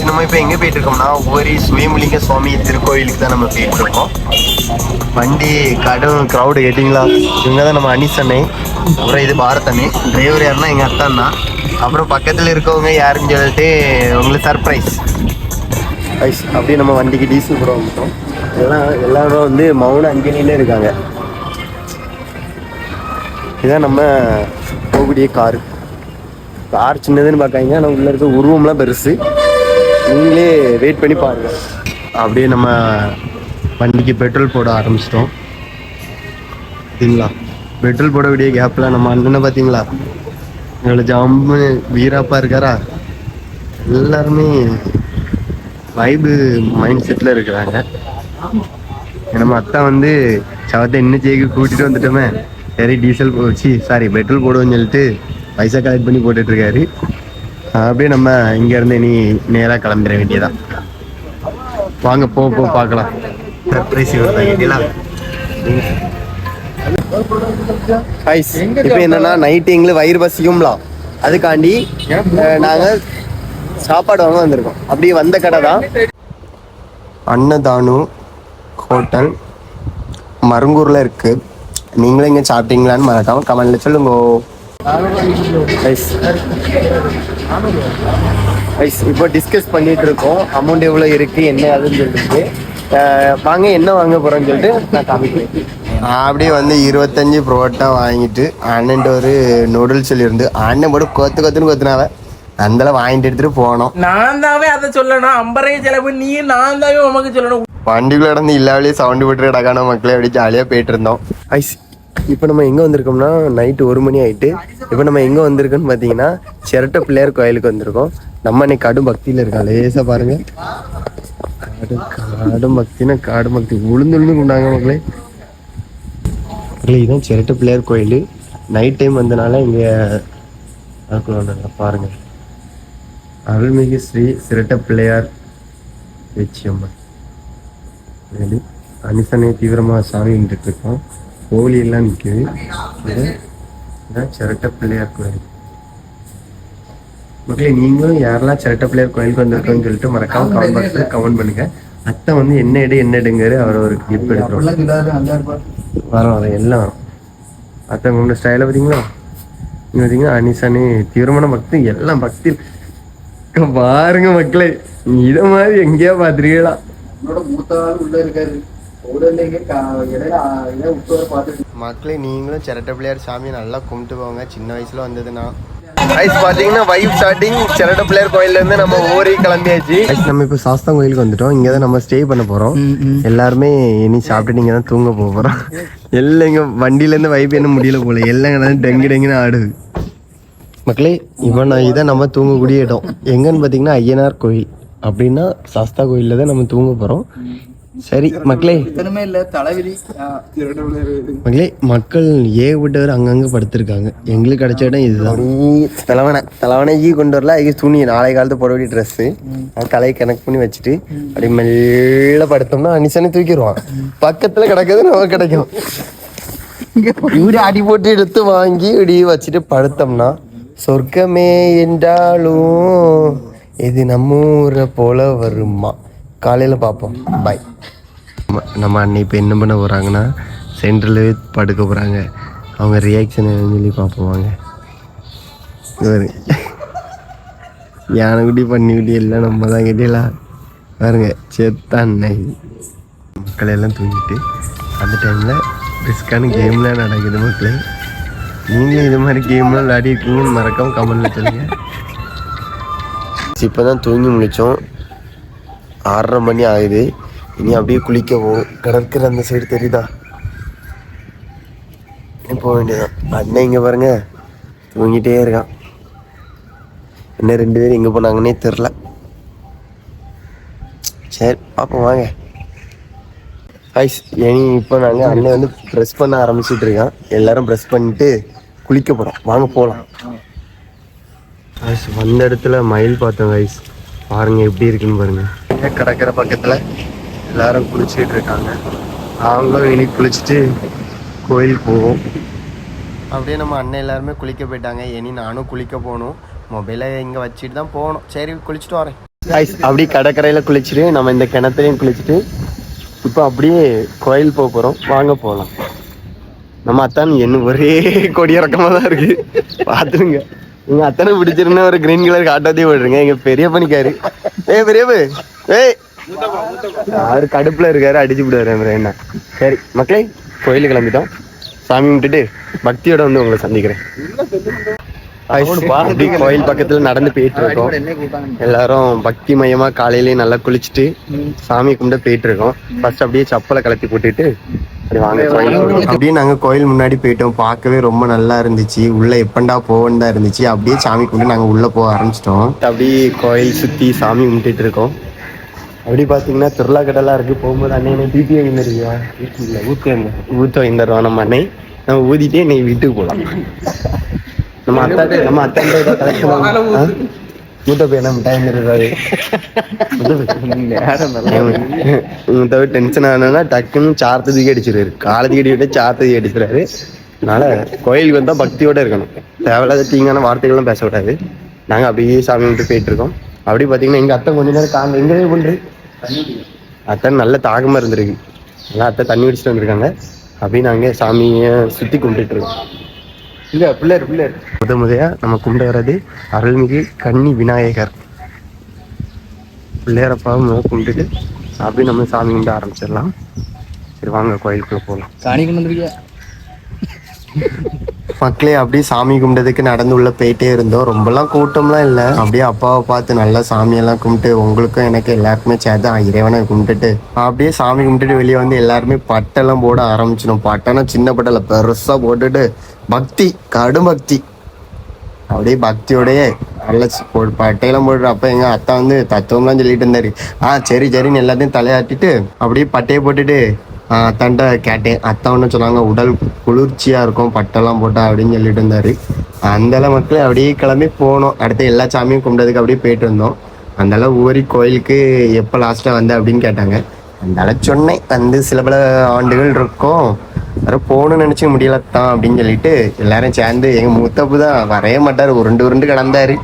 நம்ம இப்போ எங்கே போயிட்டு இருக்கோம்னா ஒவ்வொரு சுயம்புலிங்க சுவாமி திருக்கோயிலுக்கு தான் நம்ம போயிட்டு இருக்கோம். வண்டி கடும் க்ரௌடு கேட்டிங்களா? இவங்க தான் நம்ம அனிசண்ணே, அப்புறம் இது பாரதண்ணே. டிரைவர் யாருன்னா எங்கள் அத்தான் தான். அப்புறம் பக்கத்தில் இருக்கவங்க யாருன்னு சொல்லிட்டு உங்களுக்கு சர்ப்ரைஸ் ஐஸ். அப்படியே நம்ம வண்டிக்கு டீசல் கூட வந்துட்டோம். எல்லாரும் வந்து மௌன அஞ்சலியிலே இருக்காங்க. இதுதான் நம்ம போகக்கூடிய கார் சின்னதுன்னு பார்க்காங்க, ஆனால் உள்ளே இருக்க உருவம்லாம் பெருசு. நீங்களே வெயிட் பண்ணி பாருங்க. அப்படியே நம்ம வண்டிக்கு பெட்ரோல் போட ஆரம்பிச்சிட்டோம். பார்த்தீங்களா, பெட்ரோல் போட வேண்டிய கேப்பில் நம்ம அண்ணனை பார்த்தீங்களா, எங்களை ஜாம்பு வீராப்பா இருக்காரா. எல்லாருமே வைபு மைண்ட் செட்டில் இருக்கிறாங்க. நம்ம அத்தா வந்து சவத்தை இன்னும் ஜெயிக்கு கூட்டிகிட்டு வந்துட்டோமே, சரி டீசல் பெட்ரோல் போடுவோன்னு சொல்லிட்டு பைசா கலெக்ட் பண்ணி போட்டுட்ருக்காரு. அப்படியே நம்ம இங்கேருந்து இனி நேராக கிளம்பிட வேண்டியதான். வாங்க போ பார்க்கலாம். சர்ப்ரைஸ் இப்போ என்னன்னா நைட்டு எங்களுக்கு வயிறு பசிக்கும்லாம், அதுக்காண்டி நாங்கள் சாப்பாடு வாங்க வந்திருக்கோம். அப்படியே வந்த கடை தான் அன்னதானு ஹோட்டல், மருங்கூரில் இருக்குது. நீங்களும் இங்கே சாப்பிட்டீங்களான்னு மறக்காம கமெண்ட்ல சொல்லுங்க. இப்போ டிஸ்கஸ் பண்ணிட்டு இருக்கோம், அமௌண்ட் எவ்வளோ இருக்கு என்ன அதுன்னு சொல்லிட்டு. வாங்க என்ன வாங்க போறோம்னு சொல்லிட்டு நான் காமிக்கிறேன். அப்படியே வந்து 25 புரோட்டா வாங்கிட்டு அண்ணன் ஒரு நூடுல்ஸ் சொல்லியிருந்து அண்ணன் போட்டு கொத்துன்னு கொத்துனாவ அந்தளவு வாங்கிட்டு எடுத்துட்டு போனோம். நான் தாவே அதை சொல்லணும், 50 செலவு நீ, நான் தாவே உமக்கு சொல்லணும். வண்டிக்குள்ள நடந்து இல்லாவிலேயே சவுண்டு போட்டு கிடக்கான மக்களே அப்படி ஜாலியாக போயிட்டு இருந்தோம். ஐஸ் இப்போ நம்ம எங்கே வந்திருக்கோம்னா நைட்டு 1 மணி ஆகிட்டு. இப்போ நம்ம எங்கே வந்திருக்கோன்னு பார்த்தீங்கன்னா சிரட்டை பிள்ளையார் கோயிலுக்கு வந்திருக்கோம். நம்ம அன்னைக்கு கடும் பக்தியில் இருக்கோம். லேசாக பாருங்கள், காடும் பக்தி உளுந்து கொண்டாங்க மக்களே. இதுதான் சிரட்டை பிள்ளையார் கோயில். நைட் டைம் வந்தனால இங்கே பாருங்க, அருள்மிகு ஸ்ரீ சிரட்டை பிள்ளையார் வெச்சியம்மன் அனிசனை தீவிரமாக சாமி நின்றுட்டு இருக்கோம். கோழி எல்லாம் நிற்குது. இதுதான் சிரட்டை பிள்ளையார் கோயில் மக்களே. நீங்களும் யாரெல்லாம் சிரட்டை பிள்ளையார் கோயிலுக்கு வந்திருக்கோன்னு சொல்லிட்டு மறக்காம கமெண்ட் பாக்ஸில் கமெண்ட் பண்ணுங்க. அத்தை வந்து என்ன எடுங்காரு, அவர் ஒரு கிளிப் எடுக்கிறோம். வரோம் எல்லாம் வரும். அத்தை உங்களோட ஸ்டைலை பார்த்தீங்களா, நீங்கள் பார்த்தீங்கன்னா அனிசனே தீவிரமான பக்தி, எல்லாம் பக்தி பாருங்க மக்களே. இதை மாதிரி எங்கேயா பார்த்துருக்கீங்களா? உள்ள இருக்காரு மக்களே. நீங்களும் சிரட்டை பிள்ளையார் சாமியை நல்லா கும்பிட்டு போங்க. சின்ன வயசுல வந்ததுன்னா பாத்தீங்கன்னா வைப் ஸ்டார்டிங் சிரட்டை பிள்ளையார் கோயில்ல இருந்து நம்ம ஊரே கிளம்பியாச்சு. நம்ம இப்போ சாஸ்தா கோயிலுக்கு வந்துட்டோம். இங்க தான் நம்ம ஸ்டே பண்ண போறோம். எல்லாருமே இனி சாப்பிட்டு நீங்க தான் தூங்க போறோம். எல்லாம் இங்க வண்டியில இருந்து வைப் என்ன முடியல போல, எல்லாம் டெங்குன்னு ஆடுது மக்களே. இதை நம்ம தூங்கக்கூடிய இடம் எங்கன்னு பாத்தீங்கன்னா ஐயனார் கோயில். அப்படின்னா சாஸ்தா கோயில்ல தான் நம்ம தூங்க போறோம். சரி மக்களே, மக்களே மக்கள் ஏகப்பட்டவர் அங்கங்க படுத்திருக்காங்க. எங்களுக்கு கிடைச்ச இடம் இதுதான். தலைவனை கொண்டு வரல, அதுக்கு துணி நாளை காலத்து போட வேண்டிய ட்ரெஸ்ஸு தலையை கனெக்ட் பண்ணி வச்சுட்டு அப்படி மெல்ல படுத்தோம்னா அனிசனை தூக்கிடுவான். பக்கத்துல கிடக்கிறது நமக்கு கிடைக்கும். இவரு அடி போட்டு எடுத்து வாங்கி இப்படி வச்சுட்டு படுத்தோம்னா சொர்க்கமே என்றாலும் இது நம்ம ஊரை போல வருமா. காலையில் பார்ப்போம். பாய். நம்ம அண்ணன் இப்போ என்ன பண்ண போகிறாங்கன்னா சென்டரில் படுக்க போகிறாங்க. அவங்க ரியாக்ஷன் சொல்லி பார்ப்போம். யானைக்குட்டி பன்னிக்குட்டி எல்லாம் நம்ம தான் கிட்டலாம் பாருங்க. செத்தாண்ணே மக்கள் எல்லாம் தூங்கிட்டு அந்த டைமில் ரிஸ்கான கேம்லாம் நடக்குது மக்களே. நீங்களும் இது மாதிரி கேம்லாம் விளையாடி இருக்கீங்கன்னு மறக்காம கமெண்ட்ல சொல்லுங்கள். இப்போ தான் தூங்கி முடித்தோம். 6:30 மணி ஆகுது. இனி அப்படியே குளிக்க போகும். கடற்கரை அந்த சைடு தெரியுதா, இனி போக வேண்டியதான். அண்ணன் இங்கே பாருங்க தூங்கிட்டே இருக்கான். என்ன 2 பேரும் எங்கே போனாங்கன்னே தெரில. சரி பார்ப்போம் வாங்க. ஐஸ் இனி இப்போ நாங்கள் அண்ணன் வந்து ப்ரெஸ் பண்ண ஆரம்பிச்சுட்டு இருக்கான். எல்லாரும் ப்ரெஸ் பண்ணிட்டு குளிக்க போகிறோம். வாங்க போகலாம். ஐஸ் வந்த இடத்துல மயில் பார்த்தோம். ஐஸ் பாருங்க எப்படி இருக்குன்னு பாருங்க. கடற்கரை பக்கத்தில் எல்லாரும் குளிச்சுட்டு இருக்காங்க. நாங்களும் இனி குளிச்சுட்டு கோயிலுக்கு போவோம். அப்படியே நம்ம அண்ணன் எல்லாருமே குளிக்க போயிட்டாங்க. இனி நானும் குளிக்க போகணும். மொபைலை இங்கே வச்சுட்டு தான் போகணும். சரி குளிச்சுட்டு வரேன். அப்படியே கடற்கரையில குளிச்சுட்டு நம்ம இந்த கிணத்துலையும் குளிச்சுட்டு இப்போ அப்படியே கோயில் போக போறோம். வாங்க போகலாம். நம்ம அத்தான் என்ன ஒரே கொடியிறக்கமா தான் இருக்கு, பாத்துருங்க. எங்க அத்தனை பிடிச்சிருந்தா ஒரு கிரீன் கலர் காட்டாத்தையும் போடுறீங்க. எங்க பெரிய பண்ணிக்காரு பெரியப்பு அவரு கடுப்புல இருக்காரு, அடிச்சு விடுவாரு என்ன. சரி மக்களே, கோயிலுக்கு கிளம்பிட்டோம். சாமி கும்பிட்டுட்டு பக்தியோட வந்து உங்களை சந்திக்கிறேன். கோயில் பக்கத்துல நடந்து போயிட்டு இருக்கோம். எல்லாரும் பக்தி மயமா காலையிலேயே நல்லா குளிச்சுட்டு சாமி கும்பிட்டு போயிட்டு இருக்கோம். ஃபர்ஸ்ட் அப்படியே சப்பலை கலத்தி போட்டுட்டு அப்படியே நாங்க கோயில் முன்னாடி போயிட்டோம். பார்க்கவே ரொம்ப நல்லா இருந்துச்சு. உள்ள எப்பண்டா போவோன்னு தான் இருந்துச்சு. அப்படியே சாமி கும்பிட்டு நாங்க உள்ள போக ஆரம்பிச்சிட்டோம். அப்படியே கோயில் சுத்தி சாமி கும்பிட்டு இருக்கோம். அப்படி பாத்தீங்கன்னா திருவிழா கடலாம் இருக்கு. போகும்போது அண்ணன் டிபி வாங்கிருக்கியா? ஊத்த வாங்கிடுறோம் நம்ம அண்ணன். நம்ம ஊதிட்டே நீ வீட்டுக்கு போகலாம். நம்ம அத்தாட்ட மூத்த போய் என்ன டைம் இருக்காரு. டென்ஷன் ஆனா டக்குன்னு சார்த்ததுக்கு அடிச்சிருவாரு. காலத்துக்கு அடி விட்டு சார்த்ததுக்கு அடிச்சிடாரு. அதனால கோயிலுக்கு வந்தா பக்தியோட இருக்கணும். தேவையில்லாத தீங்கான வார்த்தைகளும் பேச விடாது. நாங்க அப்படியே சாமி விட்டு போயிட்டு இருக்கோம். அப்படி பாத்தீங்கன்னா எங்க அத்தை கொஞ்ச நேரம் காங்க எங்கவே பண்றது அத்தை நல்ல தாகமா இருந்திருக்கு. நல்லா அத்தை தண்ணி அடிச்சுட்டு வந்திருக்காங்க. அப்படின்னு நாங்க சாமிய சுத்தி கும்பிட்டு இருக்கோம். இல்ல பிள்ளையார் முதையா நம்ம கும்பிட வர்றது அருள்மிகு கன்னி விநாயகர். பிள்ளையாரப்பாவும் கும்பிட்டுட்டு அப்படி நம்ம சாமி கும்பிட ஆரம்பிச்சிடலாம். சரி வாங்க கோயிலுக்குள்ள போகலாம். மக்களே அப்படியே சாமி கும்பிட்டதுக்கு நடந்து உள்ள போயிட்டே இருந்தோம். ரொம்பலாம் கூட்டம்லாம் இல்லை. அப்படியே அப்பாவை பார்த்து நல்லா சாமியெல்லாம் கும்பிட்டு உங்களுக்கும் எனக்கு எல்லாருக்குமே சேர்த்து இறைவனை கும்பிட்டுட்டு அப்படியே சாமி கும்பிட்டுட்டு வெளியே வந்து எல்லாருமே பட்டெல்லாம் போட ஆரம்பிச்சிடும். பட்டெல்லாம் சின்ன பட்டல பெருசா போட்டுட்டு பக்தி, கடும் பக்தி. அப்படியே பக்தியோடய நல்ல பட்டையெல்லாம் போடுற. அப்ப எங்க அத்தா வந்து தத்துவம்லாம் சொல்லிட்டு இருந்தாரு. சரி சரின்னு எல்லாத்தையும் தலையாட்டிட்டு அப்படியே பட்டையை போட்டுட்டு அத்தான்ட்ட கேட்டேன். அத்தா ஒன்று சொன்னாங்க, உடல் குளிர்ச்சியா இருக்கும் பட்டெல்லாம் போட்டா அப்படின்னு சொல்லிட்டு இருந்தாரு. அந்த மக்களே அப்படியே கிளம்பி போனோம். அடுத்து எல்லா சாமியும் கும்பிட்டதுக்கு அப்படியே போயிட்டு இருந்தோம். அந்த ஊரி கோயிலுக்கு எப்போ லாஸ்டா வந்த அப்படின்னு கேட்டாங்க. அந்த சொன்னேன், வந்து சில பல ஆண்டுகள் இருக்கும், வேற போகணும்னு நினைச்சு முடியலத்தான் அப்படின்னு சொல்லிட்டு எல்லாரும் சேர்ந்து எங்க மூத்தப்பு தான் வரைய மாட்டாரு, உருண்டு கிடந்தாரு.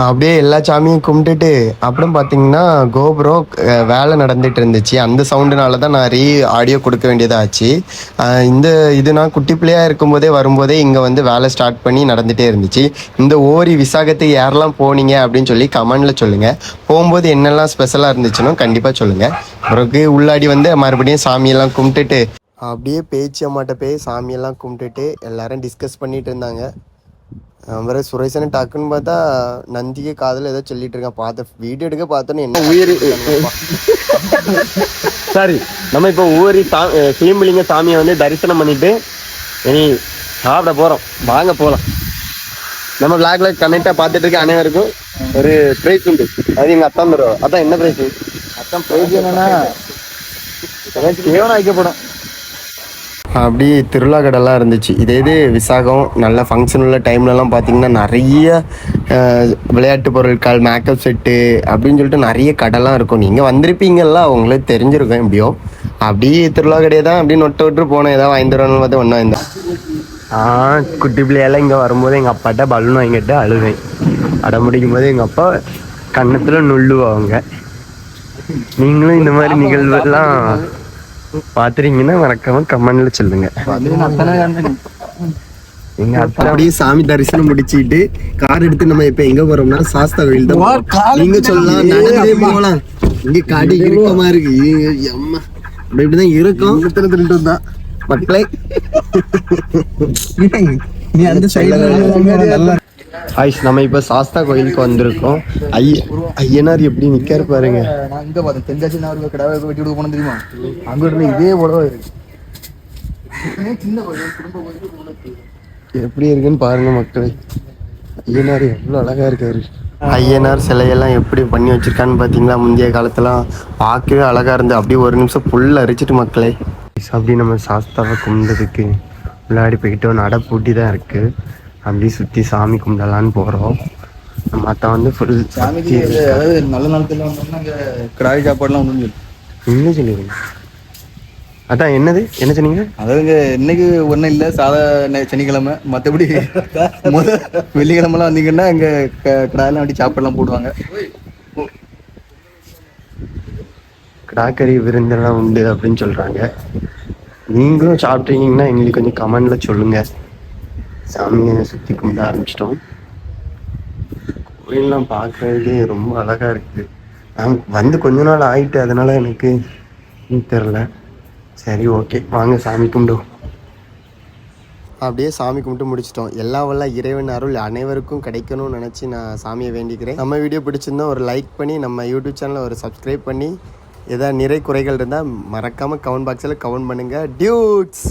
அப்படியே எல்லா சாமியும் கும்பிட்டுட்டு அப்புறம் பார்த்தீங்கன்னா கோபுரம் வேலை நடந்துட்டு இருந்துச்சு. அந்த சவுண்டுனால தான் நான் ஆடியோ கொடுக்க வேண்டியதாச்சு. இது நான் குட்டி பிள்ளையா இருக்கும்போதே வரும்போதே இங்கே வந்து வேலை ஸ்டார்ட் பண்ணி நடந்துகிட்டே இருந்துச்சு. இந்த ஓரி விசாகத்துக்கு யாரெல்லாம் போனீங்க அப்படின்னு சொல்லி கமெண்டில் சொல்லுங்கள். போகும்போது என்னெல்லாம் ஸ்பெஷலாக இருந்துச்சுன்னு கண்டிப்பாக சொல்லுங்கள். பிறகு உள்ளாடி வந்து மறுபடியும் சாமியெல்லாம் கும்பிட்டுட்டு அப்படியே பேச்சு அம்மாட்ட போய் சாமியெல்லாம் கும்பிட்டுட்டு எல்லாரும் டிஸ்கஸ் பண்ணிட்டு இருந்தாங்க. வேற சுரேசனை டக்குன்னு பார்த்தா நந்திக்கு காதில் ஏதோ சொல்லிட்டு இருக்கான். பார்த்த வீடியோ எடுக்க பார்த்தோன்னு என்ன உயிர். சாரி, நம்ம இப்போ ஊரி சீம்பலிங்க சாமியை வந்து தரிசனம் பண்ணிட்டு இனி சாப்பிட போறோம். வாங்க போகலாம். நம்ம விளாக்ல கனெக்டா பார்த்துட்டு இருக்க அனைவருக்கும் ஒரு பிரைஸ் உண்டு. அது எங்க அத்தான் தருவோம். அதான் என்ன பிரைஸ்? அத்தான் பிரைஸ் என்னன்னா கேவனம் வைக்கப்படும். அப்படி திருவிழா கடைலாம் இருந்துச்சு. இது விசாகம் நல்ல ஃபங்க்ஷன் உள்ள டைம்லலாம் பார்த்தீங்கன்னா நிறைய விளையாட்டு பொருட்கள், மேக்கப் செட்டு அப்படின்னு சொல்லிட்டு நிறைய கடைலாம் இருக்கும். நீங்கள் வந்திருப்பீங்கல்ல, அவங்களுக்கு தெரிஞ்சிருக்கும் எப்படியும். அப்படியே திருவிழா கடையை தான் அப்படி நொட்டு போனோம். ஏதாவது வாங்கி தரணும்னு பார்த்து ஒன்றா இருந்தேன். குட்டி பிள்ளையெல்லாம் இங்கே வரும்போது எங்கள் அப்பாட்ட பலூன் வாங்கிட்டு அழுவேன். அடம் முடிக்கும் போது எங்கள் அப்பா கன்னத்தில் நுள்ளுவாங்க. நீங்களும் இந்த மாதிரி நிகழ்வுலாம் பாத்துறீங்கன்னா மறக்காம கமெண்ட்ல சொல்லுங்க. எங்க அத்தா அப்படியே சாமி தரிசனம் முடிச்சுட்டு கார் எடுத்து நம்ம இப்ப எங்க போறோம்னா சாஸ்தா கோயில் தான். நீங்க சொல்லலாம், நடந்தே போகலாம். இங்க காடு இருக்கமா இருக்கு. அம்மா அப்படி இப்படிதான் இருக்கும். திருட்டு தான் மக்களே. நீ அந்த சைடுல நம்ம இப்ப சாஸ்தா கோயிலுக்கு வந்திருக்கோம். ஐயனார் எப்படி நிக்காரு பாருங்க. நான் இங்க பார்த்தேன், தென்காசி கிடாவை வெட்டி விட போனோம் தெரியுமா? அங்க இருந்து இதே போல எப்படி இருக்குன்னு பாருங்க மக்களே. ஐயனார் எவ்வளவு அழகா இருக்காரு. ஐயனார் சிலையெல்லாம் எப்படி பண்ணி வச்சிருக்கான்னு பாத்தீங்களா? முந்தைய காலத்துலாம் பார்க்கவே அழகா இருந்து. அப்படியே ஒரு நிமிஷம் புல் அரிச்சிட்டு மக்களே. அப்படி நம்ம சாஸ்தாவை கும்பிட்டதுக்கு விளையாடி போய்கிட்டோம். நட பூட்டி தான் இருக்கு. அப்படியே சுற்றி சாமி கும்பிடலான்னு போகிறோம். நம்ம அத்தா வந்து ஃபுல் சாமிக்கு அதாவது நல்ல நாளத்தில் வந்தோம்னா இங்கே கிடாய் சாப்பாடுலாம் ஒன்று இன்னும் சொல்லிடுங்க. அதான் என்ன சொன்னீங்க? அதாவது இன்னைக்கு ஒன்றும் இல்லை, சாதா சனிக்கிழமை. மற்றபடி வெள்ளிக்கிழமெல்லாம் வந்தீங்கன்னா இங்கே கிடாயெல்லாம் அப்படி சாப்பாடுலாம் போடுவாங்க. கிடாக்கறி விருந்தெல்லாம் உண்டு அப்படின்னு சொல்கிறாங்க. நீங்களும் சாப்பிட்டீங்கன்னா எங்களுக்கு கொஞ்சம் கமெண்டில் சொல்லுங்கள். சாமியை சுற்றி கும்பிட ஆரம்பிச்சிட்டோம். கோயிலெலாம் பார்க்குறதுக்கே ரொம்ப அழகாக இருக்குது. நான் வந்து கொஞ்ச நாள் ஆகிட்டு, அதனால் எனக்கு தெரில. சரி, ஓகே, வாங்க சாமி கும்பிடுவோம். அப்படியே சாமி கும்பிட்டு முடிச்சிட்டோம். எல்லா வல்ல இறைவன் அருள் அனைவருக்கும் கிடைக்கணும்னு நினச்சி நான் சாமியை வேண்டிக்கிறேன். நம்ம வீடியோ பிடிச்சிருந்தா ஒரு லைக் பண்ணி, நம்ம யூடியூப் சேனலை ஒரு சப்ஸ்கிரைப் பண்ணி, ஏதாவது நிறை குறைகள் இருந்தால் மறக்காமல் கமெண்ட் பாக்ஸில் கமெண்ட் பண்ணுங்கள். டியூட்ஸ்.